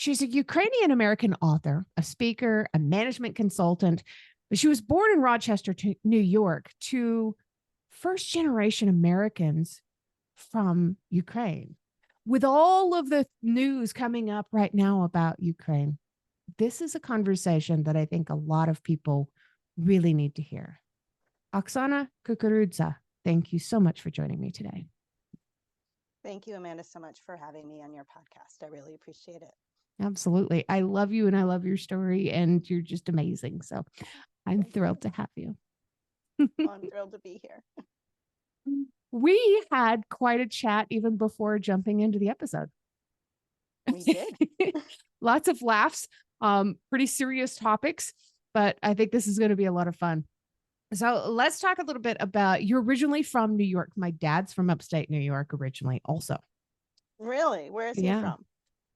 She's a Ukrainian American author, a speaker, a management consultant. But she was born in Rochester, New York, to first generation Americans from Ukraine. With all of the news coming up right now about Ukraine, this is a conversation that I think a lot of people really need to hear. Oksana Kukurudza, thank you so much for joining me today. Thank you, Amanda, so much for having me on your podcast. I really appreciate it. Absolutely. I love you and I love your story, and you're just amazing. So I'm thrilled to have you. Well, I'm thrilled to be here. We had quite a chat even before jumping into the episode. We did. Lots of laughs, pretty serious topics, but I think this is going to be a lot of fun. So let's talk a little bit about, you're originally from New York. My dad's from upstate New York originally also. Really? Where is he from?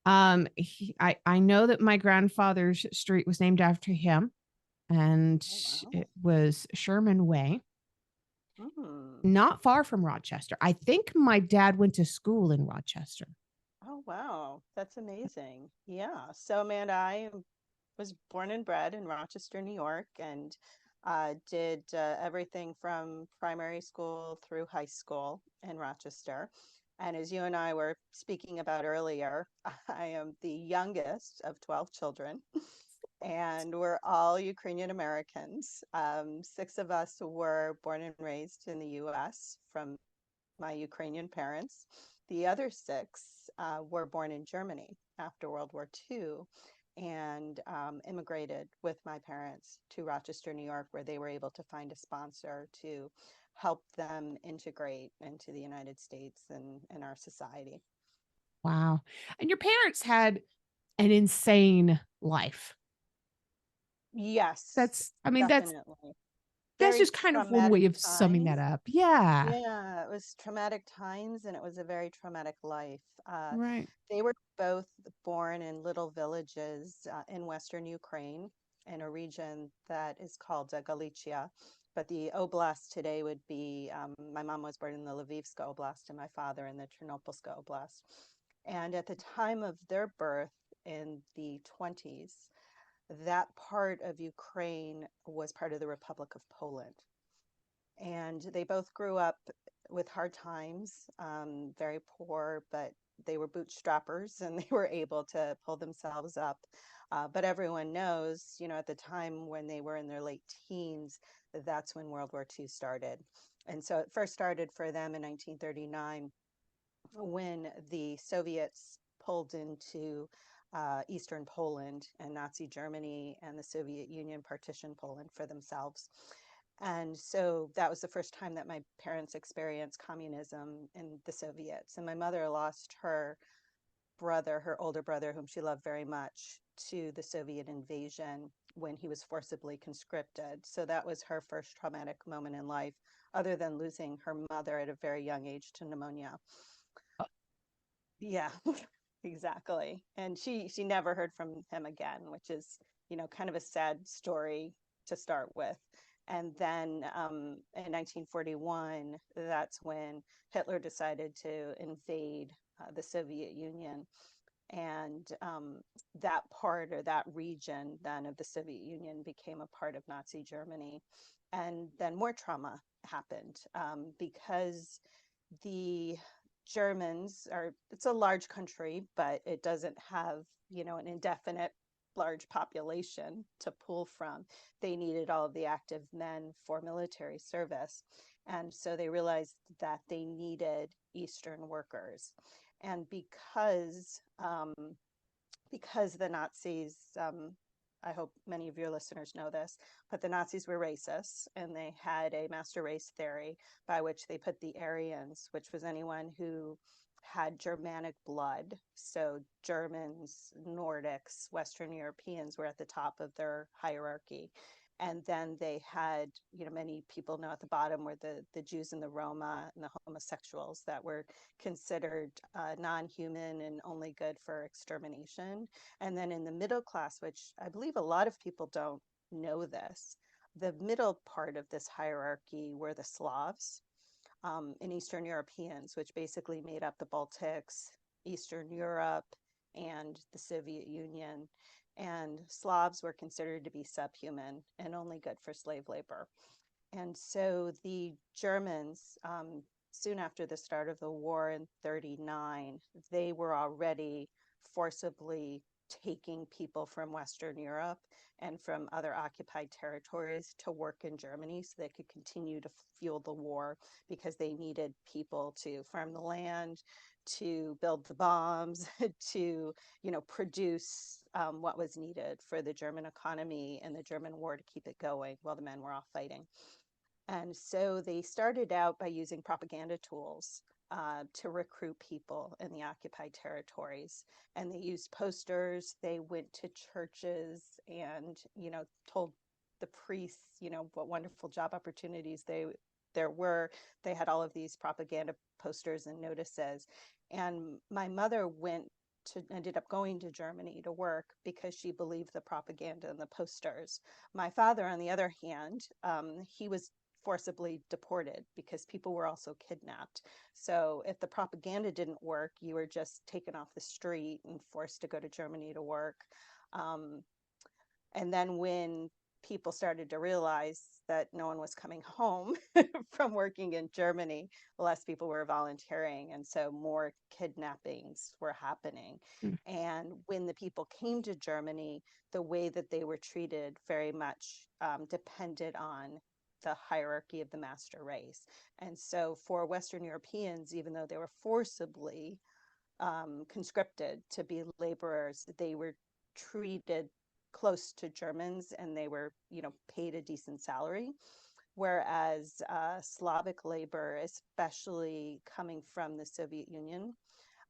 I know that my grandfather's street was named after him, and it was Sherman Way. Not far from Rochester. I think my dad went to school in Rochester. Oh, wow. That's amazing. Yeah. So, Amanda, I was born and bred in Rochester, New York, and did everything from primary school through high school in Rochester. And as you and I were speaking about earlier, I am the youngest of 12 children, and we're all Ukrainian Americans. 6 of us were born and raised in the US from my Ukrainian parents. The other 6 were born in Germany after World War II and immigrated with my parents to Rochester, New York, where they were able to find a sponsor to help them integrate into the United States and our society. Wow. And your parents had an insane life. Yes, That's definitely. that's Very just kind of one traumatic way of summing times. that up. Yeah. Yeah, it was traumatic times and it was a very traumatic life. Right. They were both born in little villages in Western Ukraine in a region that is called Galicia. But the oblast today would be, my mom was born in the Lvivska Oblast and my father in the Ternopilska Oblast. And at the time of their birth in the 20s, that part of Ukraine was part of the Republic of Poland. And they both grew up with hard times, very poor, but they were bootstrappers and they were able to pull themselves up. But everyone knows, at the time when they were in their late teens, that's when World War II started. And so it first started for them in 1939 when the Soviets pulled into Eastern Poland, and Nazi Germany and the Soviet Union partitioned Poland for themselves. And so that was the first time that my parents experienced communism in the Soviets. And my mother lost her brother, her older brother, whom she loved very much, to the Soviet invasion when he was forcibly conscripted. So that was her first traumatic moment in life, other than losing her mother at a very young age to pneumonia. Yeah, exactly. And she never heard from him again, which is, kind of a sad story to start with. And then in 1941, that's when Hitler decided to invade the Soviet Union. And that part or that region then of the Soviet Union became a part of Nazi Germany. And then more trauma happened because the Germans it's a large country, but it doesn't have, an indefinite large population to pull from. They needed all of the active men for military service. And so they realized that they needed Eastern workers. And because the Nazis, I hope many of your listeners know this, but the Nazis were racist and they had a master race theory by which they put the Aryans, which was anyone who had Germanic blood. So Germans, Nordics, Western Europeans were at the top of their hierarchy. And then they had, many people know at the bottom were the Jews and the Roma and the homosexuals that were considered non-human and only good for extermination. And then in the middle class, which I believe a lot of people don't know this, the middle part of this hierarchy were the Slavs and Eastern Europeans, which basically made up the Baltics, Eastern Europe, and the Soviet Union. And Slavs were considered to be subhuman and only good for slave labor. And so the Germans, soon after the start of the war in 39, they were already forcibly taking people from Western Europe and from other occupied territories to work in Germany so they could continue to fuel the war, because they needed people to farm the land, to build the bombs, to, produce what was needed for the German economy and the German war to keep it going while the men were off fighting. And so they started out by using propaganda tools to recruit people in the occupied territories. And they used posters. They went to churches and, told the priests, what wonderful job opportunities there were. They had all of these propaganda posters and notices. And my mother ended up going to Germany to work because she believed the propaganda and the posters. My father, on the other hand, he was forcibly deported because people were also kidnapped. So if the propaganda didn't work, you were just taken off the street and forced to go to Germany to work. And then when people started to realize that no one was coming home from working in Germany, less people were volunteering. And so more kidnappings were happening. Mm. And when the people came to Germany, the way that they were treated very much depended on the hierarchy of the master race. And so for Western Europeans, even though they were forcibly conscripted to be laborers, they were treated close to Germans, and they were, paid a decent salary. Whereas Slavic labor, especially coming from the Soviet Union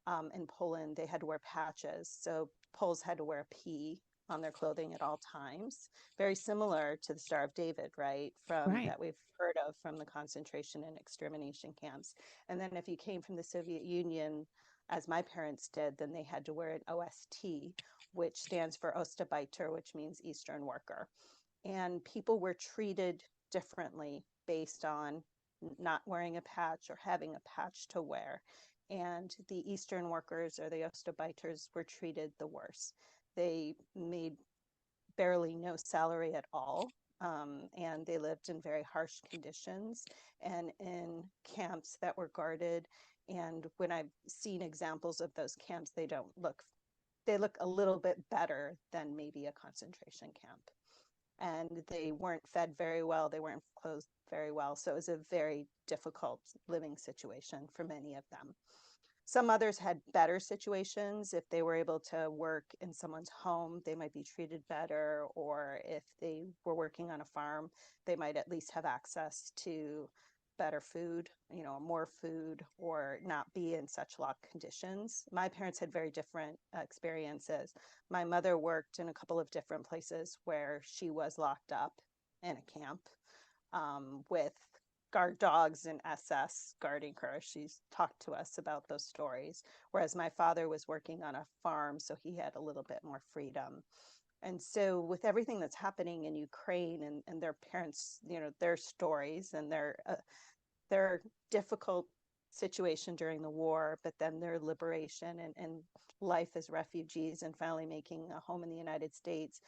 and Poland, they had to wear patches. So Poles had to wear a P on their clothing at all times, very similar to the Star of David, right? Right. That we've heard of from the concentration and extermination camps. And then if you came from the Soviet Union, as my parents did, then they had to wear an OST, which stands for Ostarbeiter, which means Eastern worker. And people were treated differently based on not wearing a patch or having a patch to wear. And the Eastern workers, or the Ostarbeiters, were treated the worst. They made barely no salary at all. And they lived in very harsh conditions and in camps that were guarded. And when I've seen examples of those camps, they look a little bit better than maybe a concentration camp. And they weren't fed very well. They weren't clothed very well. So it was a very difficult living situation for many of them. Some others had better situations. If they were able to work in someone's home, they might be treated better. Or if they were working on a farm, they might at least have access to better food, more food, or not be in such locked conditions. My parents had very different experiences. My mother worked in a couple of different places where she was locked up in a camp with guard dogs and SS guarding her. She's talked to us about those stories. Whereas my father was working on a farm, so he had a little bit more freedom. And so with everything that's happening in Ukraine and their parents, their stories and their difficult situation during the war, but then their liberation and life as refugees and finally making a home in the United States,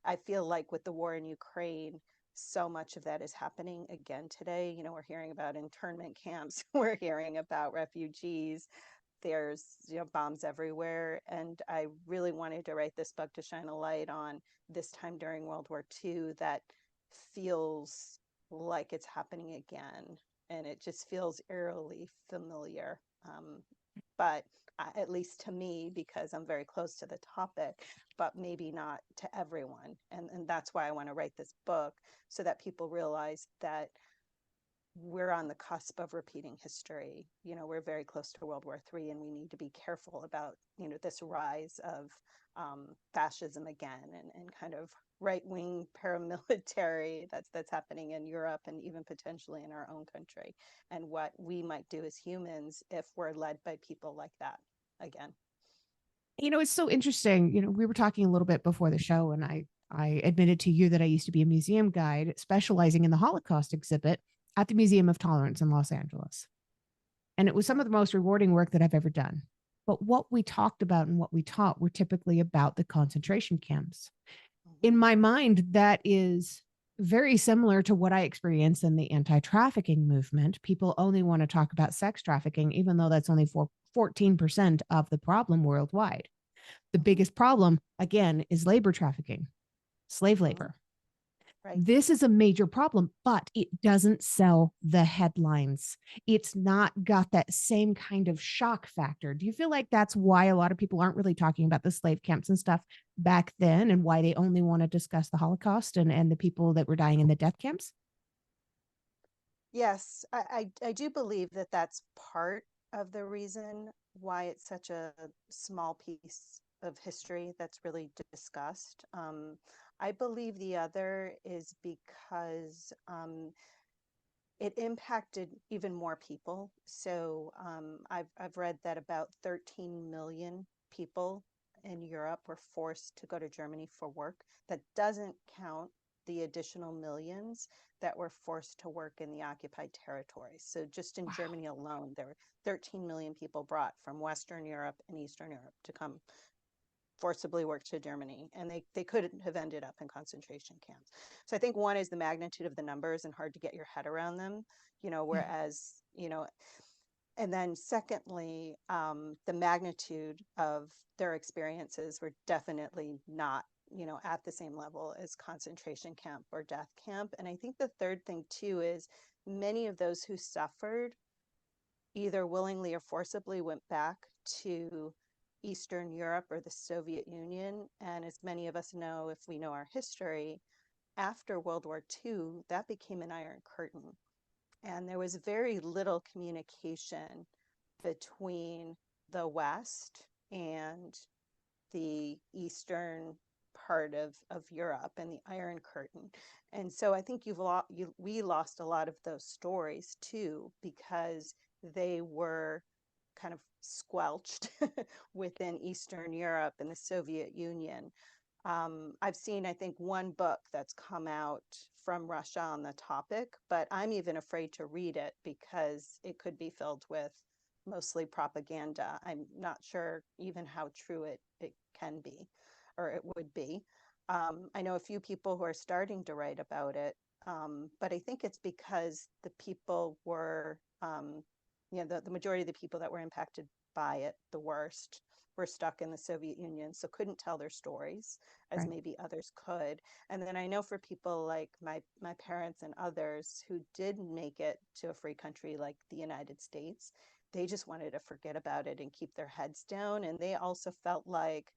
I feel like with the war in Ukraine, so much of that is happening again today. We're hearing about internment camps, we're hearing about refugees. There's bombs everywhere. And I really wanted to write this book to shine a light on this time during World War II that feels like it's happening again. And it just feels eerily familiar. But at least to me, because I'm very close to the topic, but maybe not to everyone. And that's why I want to write this book, so that people realize that we're on the cusp of repeating history. We're very close to World War III, and we need to be careful about, this rise of fascism again, and kind of right-wing paramilitary that's happening in Europe and even potentially in our own country, and what we might do as humans if we're led by people like that again. It's so interesting. We were talking a little bit before the show, and I admitted to you that I used to be a museum guide specializing in the Holocaust exhibit at the Museum of Tolerance in Los Angeles. And it was some of the most rewarding work that I've ever done. But what we talked about and what we taught were typically about the concentration camps. In Mhm. my mind, that is very similar to what I experience in the anti-trafficking movement. People only want to talk about sex trafficking, even though that's only for 14% of the problem worldwide. The Mhm. biggest problem, again, is labor trafficking, slave Mhm. labor. Right. This is a major problem, but it doesn't sell the headlines. It's not got that same kind of shock factor. Do you feel like that's why a lot of people aren't really talking about the slave camps and stuff back then, and why they only want to discuss the Holocaust and the people that were dying in the death camps? Yes, I do believe that that's part of the reason why it's such a small piece of history that's really discussed. I believe the other is because it impacted even more people. So I've read that about 13 million people in Europe were forced to go to Germany for work. That doesn't count the additional millions that were forced to work in the occupied territories. So just in Wow. Germany alone, there were 13 million people brought from Western Europe and Eastern Europe to come forcibly work to Germany, and they couldn't have ended up in concentration camps. So I think one is the magnitude of the numbers and hard to get your head around them, Yeah. whereas, and then secondly, the magnitude of their experiences were definitely not, at the same level as concentration camp or death camp. And I think the third thing too is many of those who suffered either willingly or forcibly went back to Eastern Europe or the Soviet Union. And as many of us know, if we know our history, after World War II, that became an Iron Curtain. And there was very little communication between the West and the Eastern part of Europe and the Iron Curtain. And so I think we lost a lot of those stories too, because they were kind of squelched within Eastern Europe and the Soviet Union. I've seen, I think, one book that's come out from Russia on the topic, but I'm even afraid to read it because it could be filled with mostly propaganda. I'm not sure even how true it can be or it would be. I know a few people who are starting to write about it, but I think it's because the people were, the majority of the people that were impacted by it the worst were stuck in the Soviet Union, so couldn't tell their stories as Right. maybe others could. And then I know for people like my parents and others who did make it to a free country like the United States, they just wanted to forget about it and keep their heads down. And they also felt like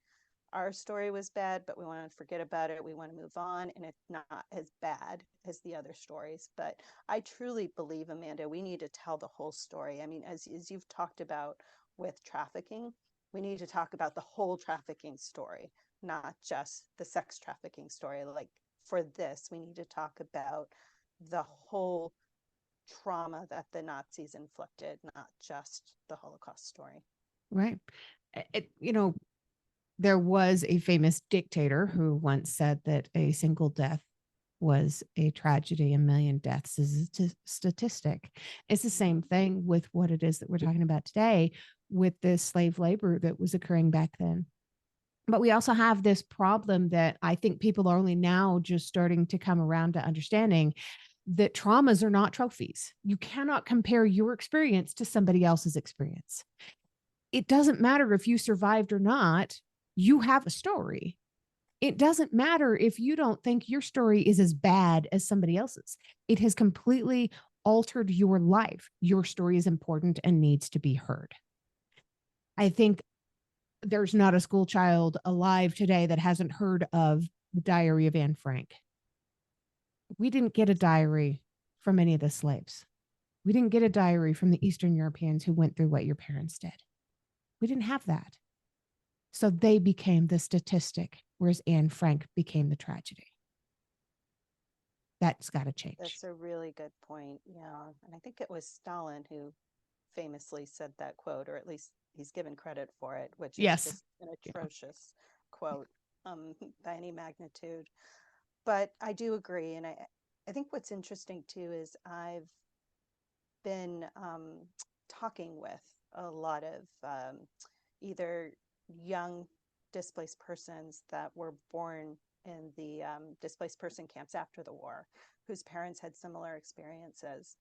our story was bad, but we want to forget about it. We want to move on, and it's not as bad as the other stories. But I truly believe, Amanda, we need to tell the whole story. I mean, as you've talked about with trafficking, we need to talk about the whole trafficking story, not just the sex trafficking story. Like for this, we need to talk about the whole trauma that the Nazis inflicted, not just the Holocaust story. Right. There was a famous dictator who once said that a single death was a tragedy, a million deaths is a statistic. It's the same thing with what it is that we're talking about today with this slave labor that was occurring back then. But we also have this problem that I think people are only now just starting to come around to understanding that traumas are not trophies. You cannot compare your experience to somebody else's experience. It doesn't matter if you survived or not, you have a story. It doesn't matter if you don't think your story is as bad as somebody else's. It has completely altered your life. Your story is important and needs to be heard. I think there's not a school child alive today that hasn't heard of the Diary of Anne Frank. We didn't get a diary from any of the slaves. We didn't get a diary from the Eastern Europeans who went through what your parents did. We didn't have that. So they became the statistic, whereas Anne Frank became the tragedy. That's got to change. That's a really good point. Yeah. And I think it was Stalin who famously said that quote, or at least he's given credit for it, which is Yes. just an Yeah. atrocious quote by any magnitude. But I do agree. And I think what's interesting too is I've been talking with a lot of either young displaced persons that were born in the displaced person camps after the war, whose parents had similar experiences.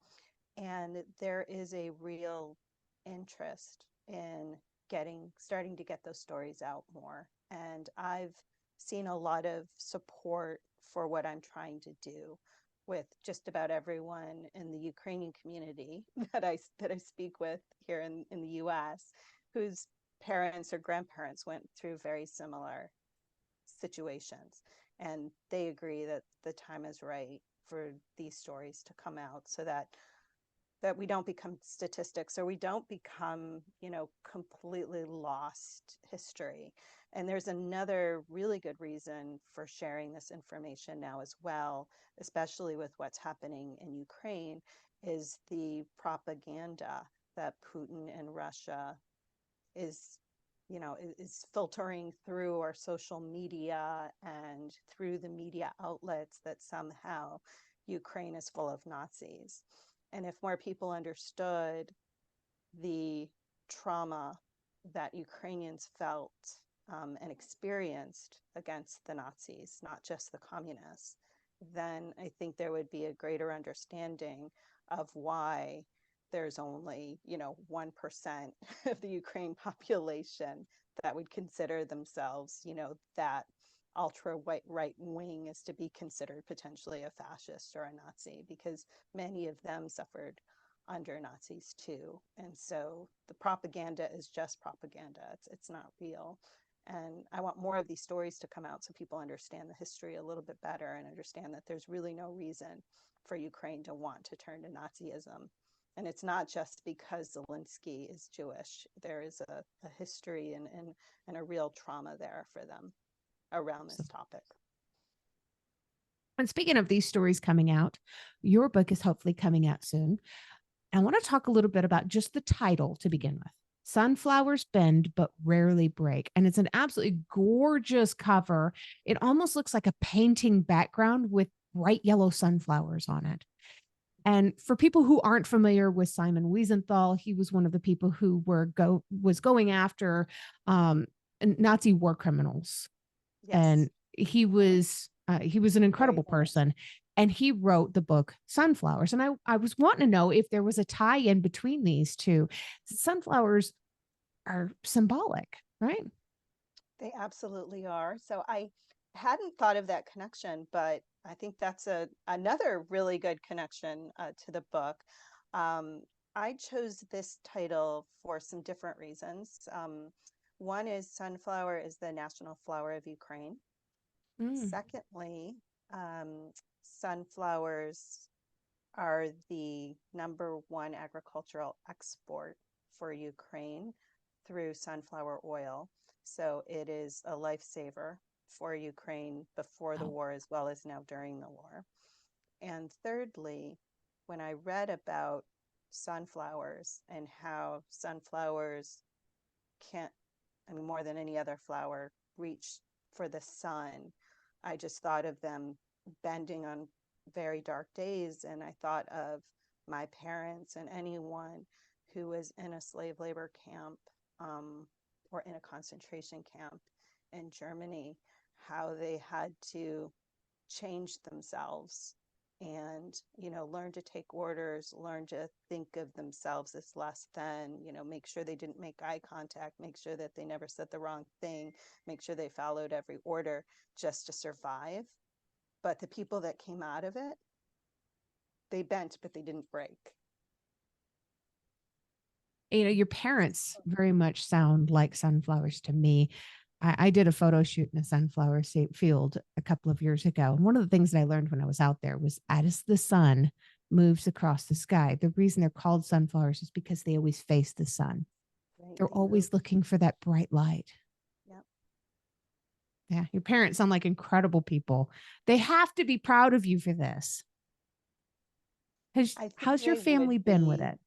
And there is a real interest in starting to get those stories out more. And I've seen a lot of support for what I'm trying to do with just about everyone in the Ukrainian community that I speak with here in the US, whose parents or grandparents went through very similar situations. And they agree that the time is right for these stories to come out, so that we don't become statistics, or we don't become, completely lost history. And there's another really good reason for sharing this information now as well, especially with what's happening in Ukraine, is the propaganda that Putin and Russia is is filtering through our social media and through the media outlets, that somehow Ukraine is full of Nazis. And if more people understood the trauma that Ukrainians felt and experienced against the Nazis, not just the communists, then I think there would be a greater understanding of why there's only 1% of the Ukraine population that would consider themselves, that ultra right wing is to be considered potentially a fascist or a Nazi, because many of them suffered under Nazis too. And so the propaganda is just propaganda. It's not real. And I want more of these stories to come out so people understand the history a little bit better and understand that there's really no reason for Ukraine to want to turn to Nazism. And it's not just because Zelensky is Jewish. There is a history and a real trauma there for them around this topic. And speaking of these stories coming out, your book is hopefully coming out soon. I want to talk a little bit about just the title to begin with. Sunflowers bend but rarely break. And it's an absolutely gorgeous cover. It almost looks like a painting background with bright yellow sunflowers on it. And for people who aren't familiar with Simon Wiesenthal, he was one of the people who was going after Nazi war criminals. Yes. And he was an incredible person. And he wrote the book Sunflowers. And I was wanting to know if there was a tie in between these two. Sunflowers are symbolic, right? They absolutely are. So I hadn't thought of that connection, but I think that's another really good connection to the book. I chose this title for some different reasons. One is sunflower is the national flower of Ukraine. Secondly, sunflowers are the #1 agricultural export for Ukraine through sunflower oil. So it is a lifesaver for Ukraine before the war, as well as now during the war. And thirdly, when I read about sunflowers and how sunflowers can't, more than any other flower, reach for the sun, I just thought of them bending on very dark days. And I thought of my parents and anyone who was in a slave labor camp or in a concentration camp in Germany, how they had to change themselves and learn to take orders, learn to think of themselves as less than, make sure they didn't make eye contact, make sure that they never said the wrong thing, make sure they followed every order just to survive. But the people that came out of it, they bent, but they didn't break. Your parents very much sound like sunflowers to me. I did a photo shoot in a sunflower field a couple of years ago. And one of the things that I learned when I was out there was as the sun moves across the sky, the reason they're called sunflowers is because they always face the sun. Right. They're always looking for that bright light. Yep. Yeah. Your parents sound like incredible people. They have to be proud of you for this. How's your family been with it?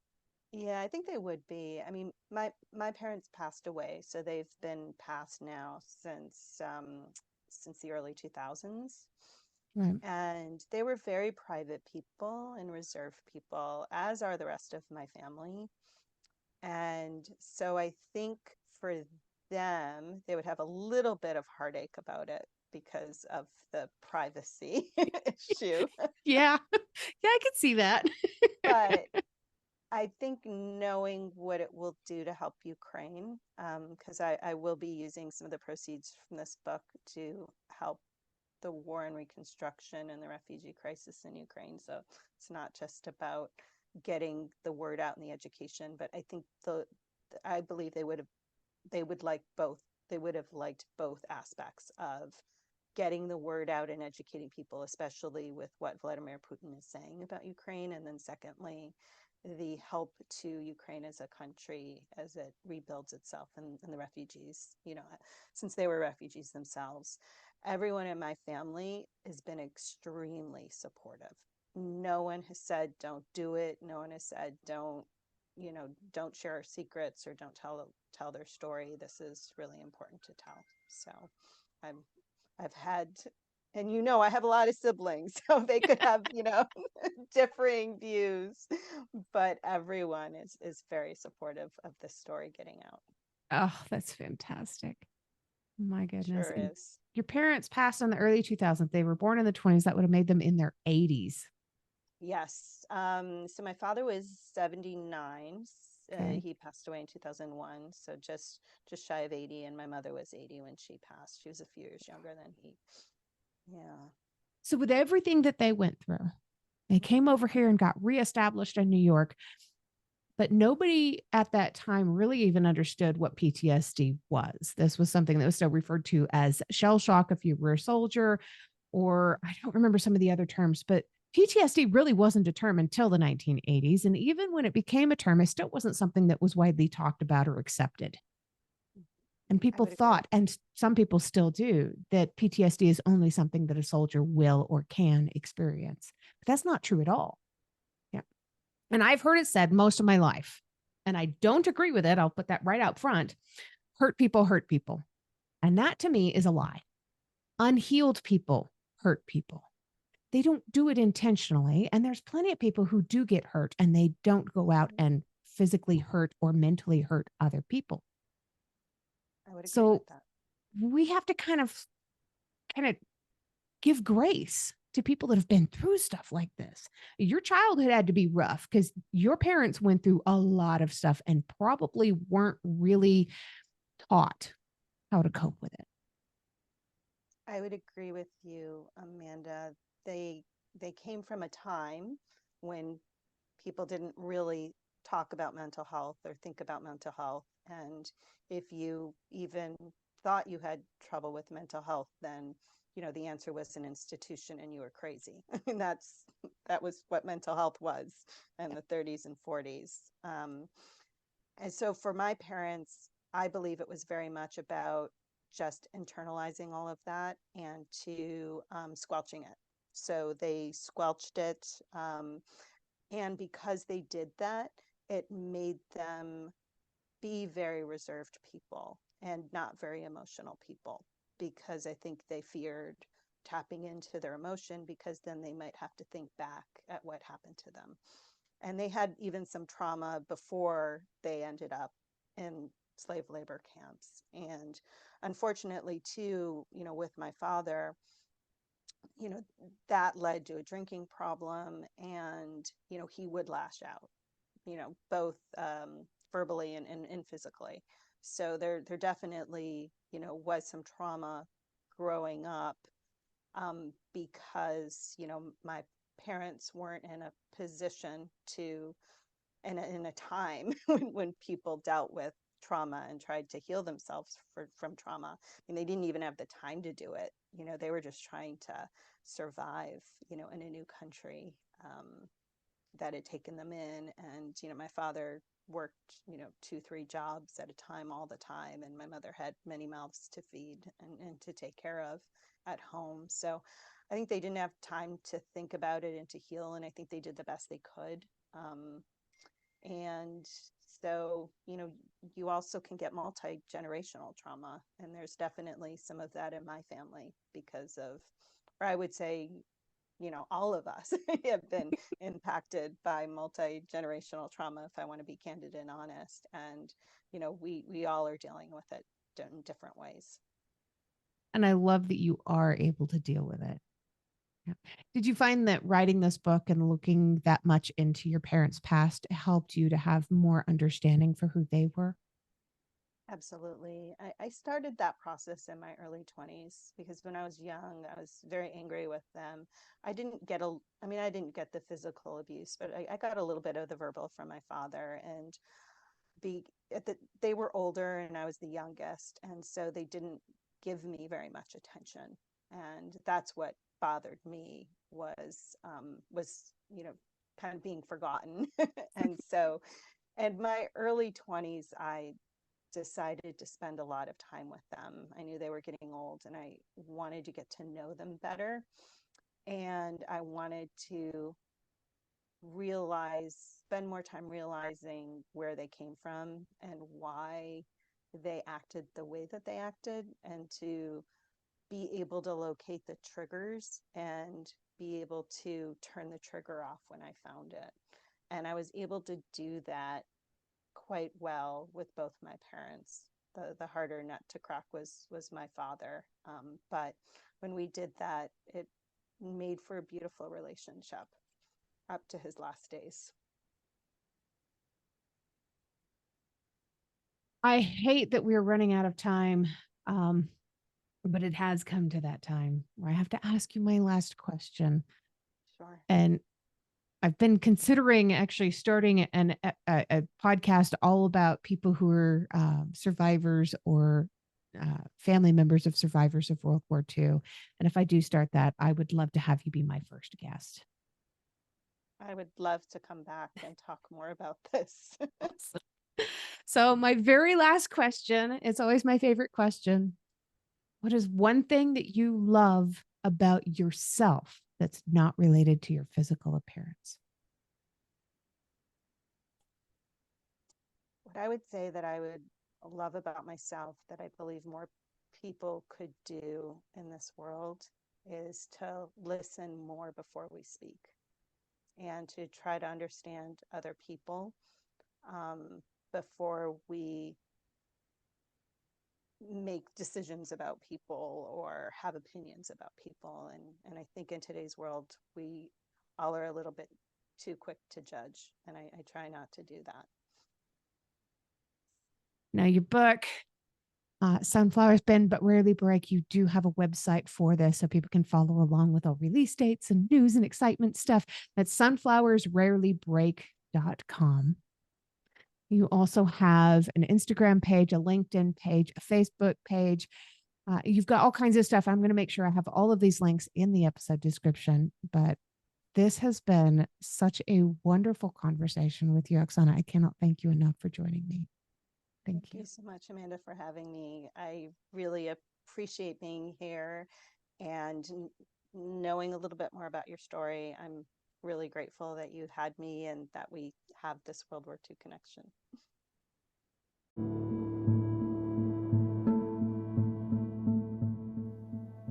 Yeah, I think they would be. I mean, my parents passed away, so they've been passed now since the early 2000s. Right. And they were very private people and reserved people, as are the rest of my family. And so I think for them, they would have a little bit of heartache about it because of the privacy issue. Yeah. Yeah, I could see that. But I think knowing what it will do to help Ukraine, because I will be using some of the proceeds from this book to help the war and reconstruction and the refugee crisis in Ukraine. So it's not just about getting the word out in the education, but I think I believe they would like both. They would have liked both aspects of getting the word out and educating people, especially with what Vladimir Putin is saying about Ukraine. And then secondly, the help to Ukraine as a country as it rebuilds itself and the refugees, since they were refugees themselves. Everyone in my family has been extremely supportive. No one has said, don't do it. No one has said, don't share our secrets or don't tell their story. This is really important to tell. So I've had, and I have a lot of siblings, so they could have, differing views, but everyone is very supportive of this story getting out. Oh, that's fantastic. My goodness. Sure And is. your parents passed in the early 2000s. They were born in the 20s. That would have made them in their 80s. Yes. So my father was 79. Okay. He passed away in 2001, so just shy of 80, and my mother was 80 when she passed. She was a few years younger than he. Yeah. So, with everything that they went through, they came over here and got reestablished in New York. But nobody at that time really even understood what PTSD was. This was something that was still referred to as shell shock if you were a soldier, or I don't remember some of the other terms, but PTSD really wasn't a term until the 1980s. And even when it became a term, it still wasn't something that was widely talked about or accepted. And I people would agree. thought, and some people still do, that PTSD is only something that a soldier will or can experience. But that's not true at all. Yeah. And I've heard it said most of my life, and I don't agree with it. I'll put that right out front. Hurt people hurt people. And that to me is a lie. Unhealed people hurt people. They don't do it intentionally. And there's plenty of people who do get hurt and they don't go out and physically hurt or mentally hurt other people. I would agree So with that. we have to kind of give grace to people that have been through stuff like this. Your childhood had to be rough because your parents went through a lot of stuff and probably weren't really taught how to cope with it. I would agree with you, Amanda. They came from a time when people didn't really talk about mental health or think about mental health. And if you even thought you had trouble with mental health, then the answer was an institution and you were crazy. I mean, that was what mental health was in the 30s and 40s. And so for my parents, I believe it was very much about just internalizing all of that and to squelching it. So they squelched it. And because they did that, it made them be very reserved people and not very emotional people, because I think they feared tapping into their emotion because then they might have to think back at what happened to them. And they had even some trauma before they ended up in slave labor camps. And unfortunately, too, with my father, that led to a drinking problem, and he would lash out, both verbally and physically. So there definitely was some trauma growing up, because my parents weren't in a position to, in a time when people dealt with trauma and tried to heal themselves from trauma. I mean, they didn't even have the time to do it. They were just trying to survive, in a new country that had taken them in. And, my father worked, 2, 3 jobs at a time all the time. And my mother had many mouths to feed and to take care of at home. So I think they didn't have time to think about it and to heal. And I think they did the best they could. And so, you also can get multi-generational trauma. And there's definitely some of that in my family because of, or I would say, all of us have been impacted by multi-generational trauma, if I want to be candid and honest. And, we all are dealing with it in different ways. And I love that you are able to deal with it. Yeah. Did you find that writing this book and looking that much into your parents' past helped you to have more understanding for who they were? Absolutely. I started that process in my early 20s because when I was young, I was very angry with them. I didn't get the physical abuse, but I got a little bit of the verbal from my father. And they were older and I was the youngest. And so they didn't give me very much attention. And that's what bothered me was, kind of being forgotten. And so in my early 20s, I decided to spend a lot of time with them. I knew they were getting old and I wanted to get to know them better. And I wanted to spend more time realizing where they came from and why they acted the way that they acted, and to be able to locate the triggers and be able to turn the trigger off when I found it. And I was able to do that quite well with both my parents. The harder nut to crack was my father, but when we did that, it made for a beautiful relationship up to his last days. I hate that we're running out of time, um, but it has come to that time where I have to ask you my last question. Sure. And I've been considering actually starting a podcast all about people who are survivors or family members of survivors of World War II. And if I do start that, I would love to have you be my first guest. I would love to come back and talk more about this. So, my very last question, it's always my favorite question. What is one thing that you love about yourself that's not related to your physical appearance? What I would say that I would love about myself that I believe more people could do in this world is to listen more before we speak, and to try to understand other people before we make decisions about people or have opinions about people. And I think in today's world, we all are a little bit too quick to judge. And I try not to do that. Now, your book, Sunflowers Bend But Rarely Break, you do have a website for this so people can follow along with all release dates and news and excitement stuff. That's sunflowersrarelybreak.com. You also have an Instagram page, a LinkedIn page, a Facebook page. You've got all kinds of stuff. I'm going to make sure I have all of these links in the episode description. But this has been such a wonderful conversation with you, Oksana. I cannot thank you enough for joining me. Thank you. Thank you so much, Amanda, for having me. I really appreciate being here and knowing a little bit more about your story. I'm really grateful that you had me and that we have this World War II connection.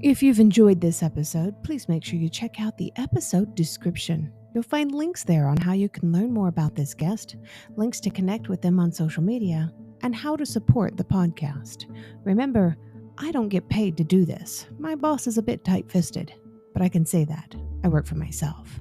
If you've enjoyed this episode, please make sure you check out the episode description. You'll find links there on how you can learn more about this guest, links to connect with them on social media, and how to support the podcast. Remember, I don't get paid to do this. My boss is a bit tight-fisted, but I can say that. I work for myself.